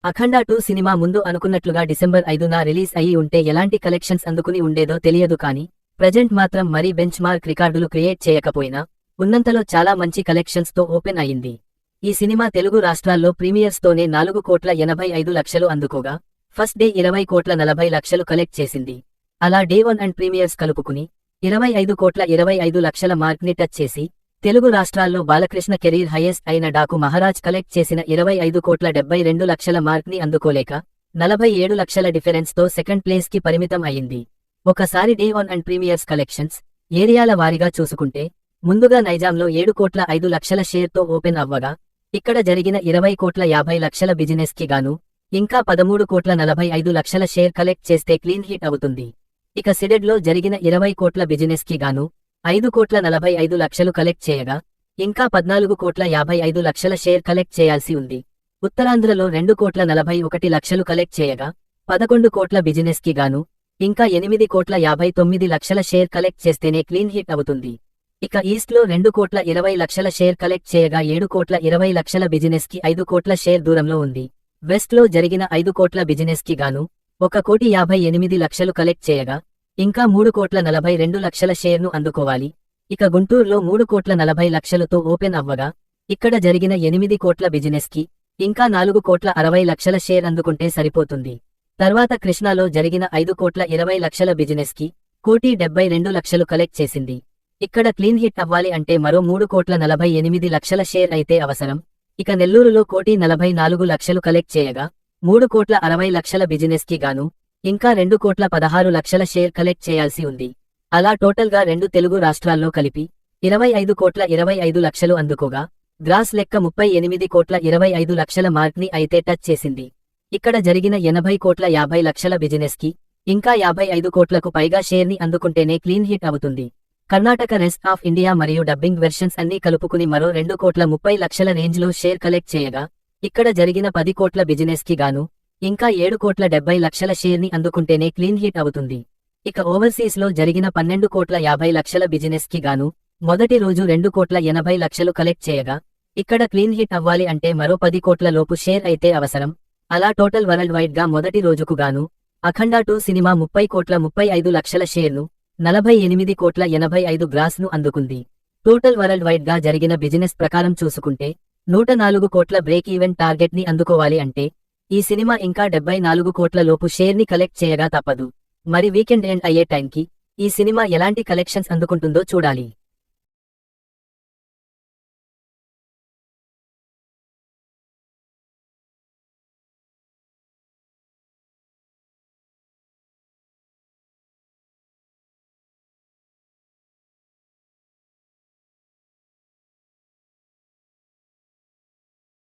అఖండ 2 cinema ముందు అనుకున్నట్లుగా December 5న release అయ్యి ఉంటే ఎలాంటి కలెక్షన్స్ అందుకుని ఉండేదో తెలియదు కానీ ప్రెజెంట్ మాత్రం మరీ బెంచ్ మార్క్ రికార్డులు క్రియేట్ చేయకపోయినా ఉన్నంతలో చాలా మంచి కలెక్షన్స్ తో ఓపెన్ అయింది. ఈ సినిమా తెలుగు రాష్ట్రాల్లో ప్రీమియర్స్ తోనే 4,85,00,000 అందుకోగా ఫస్ట్ డే 20,40,00,000 కలెక్ట్ చేసింది. అలా డే 1 అండ్ ప్రీమియర్స్ కలుపుకుని 25,25,00,000 మార్క్ ని టచ్ చేసి తెలుగు రాష్ట్రాల్లో బాలకృష్ణ కెరీర్ హైయెస్ట్ అయిన డాకు మహారాజ్ కలెక్ట్ చేసిన 25,72,00,000 మార్క్ ని అందుకోలేక 47,00,000 డిఫరెన్స్ తో సెకండ్ ప్లేస్ కి పరిమితం అయింది. ఒకసారి డే 1 అండ్ ప్రీమియర్స్ కలెక్షన్స్ ఏరియాల వారీగా చూసుకుంటే ముందుగా నైజాంలో 7,05,00,000 షేర్ తో ఓపెన్ అవ్వగా ఇక్కడ జరిగిన 20,50,00,000 బిజినెస్ కి గాను ఇంకా 13,45,00,000 షేర్ కలెక్ట్ చేస్తే క్లీన్ హిట్ అవుతుంది. ఇక సిడెడ్ లో జరిగిన 20 కోట్ల బిజినెస్ కి గాను 5,45,00,000 కలెక్ట్ చేయగా ఇంకా 14,55,00,000 షేర్ కలెక్ట్ చేయాల్సి ఉంది. ఉత్తరాంధ్రలో 2,41,00,000 కలెక్ట్ చేయగా 11 కోట్ల బిజినెస్ కి గాను ఇంకా 8,59,00,000 షేర్ కలెక్ట్ చేస్తేనే క్లీన్ హిట్ అవుతుంది. ఇక ఈస్ట్ లో 2,20,00,000 షేర్ కలెక్ట్ చేయగా 7,20,00,000 బిజినెస్ కి 5 కోట్ల షేర్ దూరంలో ఉంది. వెస్ట్ లో జరిగిన 5 కోట్ల బిజినెస్ కి గాను 1,58,00,000 కలెక్ట్ చేయగా ఇంకా 3,42,00,000 షేర్ ను అందుకోవాలి. ఇక గుంటూరులో 3,40,00,000తో ఓపెన్ అవ్వగా ఇక్కడ జరిగిన 8 కోట్ల బిజినెస్ కి ఇంకా 4,60,00,000 షేర్ అందుకుంటే సరిపోతుంది. తర్వాత కృష్ణాలో జరిగిన 5,20,00,000 బిజినెస్ కి 1,72,00,000 కలెక్ట్ చేసింది. ఇక్కడ క్లీన్ హిట్ అవ్వాలి అంటే మరో 3,48,00,000 షేర్ అయితే అవసరం. ఇక నెల్లూరులో 1,44,00,000 కలెక్ట్ చేయగా 3,60,00,000 బిజినెస్ కి గాను ఇంకా 2,16,00,000 షేర్ కలెక్ట్ చేయాల్సి ఉంది. అలా టోటల్ గా రెండు తెలుగు రాష్ట్రాల్లో కలిపి 25,25,00,000 అందుకోగా గ్రాస్ లెక్క 38,25,00,000 మార్క్ ని అయితే టచ్ చేసింది. ఇక్కడ జరిగిన 80,50,00,000 బిజినెస్ కి ఇంకా 55 కోట్లకు పైగా షేర్ ని అందుకుంటేనే క్లీన్ హిట్ అవుతుంది. కర్ణాటక రెస్ట్ ఆఫ్ ఇండియా మరియు డబ్బింగ్ వెర్షన్స్ అన్నీ కలుపుకుని మరో 2,30,00,000 రేంజ్ లో షేర్ కలెక్ట్ చేయగా ఇక్కడ జరిగిన 10 కోట్ల బిజినెస్ కి గాను ఇంకా 7,70,00,000 షేర్ ని అందుకుంటేనే క్లీన్ హిట్ అవుతుంది. ఇక ఓవర్సీస్ లో జరిగిన 12,50,00,000 బిజినెస్ కి గాను మొదటి రోజు 2,80,00,000 కలెక్ట్ చేయగా ఇక్కడ క్లీన్ హిట్ అవ్వాలి అంటే మరో 10 కోట్ల లోపు షేర్ అయితే అవసరం. అలా టోటల్ వరల్డ్ వైడ్ గా మొదటి రోజుకు గాను అఖండ 2 సినిమా 30,35,00,000 షేర్ ను 48,85 గ్రాస్ ను అందుకుంది. టోటల్ వరల్డ్ వైడ్ గా జరిగిన బిజినెస్ ప్రకారం చూసుకుంటే 104 కోట్ల బ్రేక్ ఈవెన్ టార్గెట్ ని అందుకోవాలి అంటే ఈ సినిమా ఇంకా 74 కోట్ల లోపు షేర్ ని కలెక్ట్ చేయగా తప్పదు. మరి వీకెండ్ ఎండ్ అయ్యే టైంకి ఈ సినిమా ఎలాంటి కలెక్షన్స్ అందుకుంటుందో చూడాలి.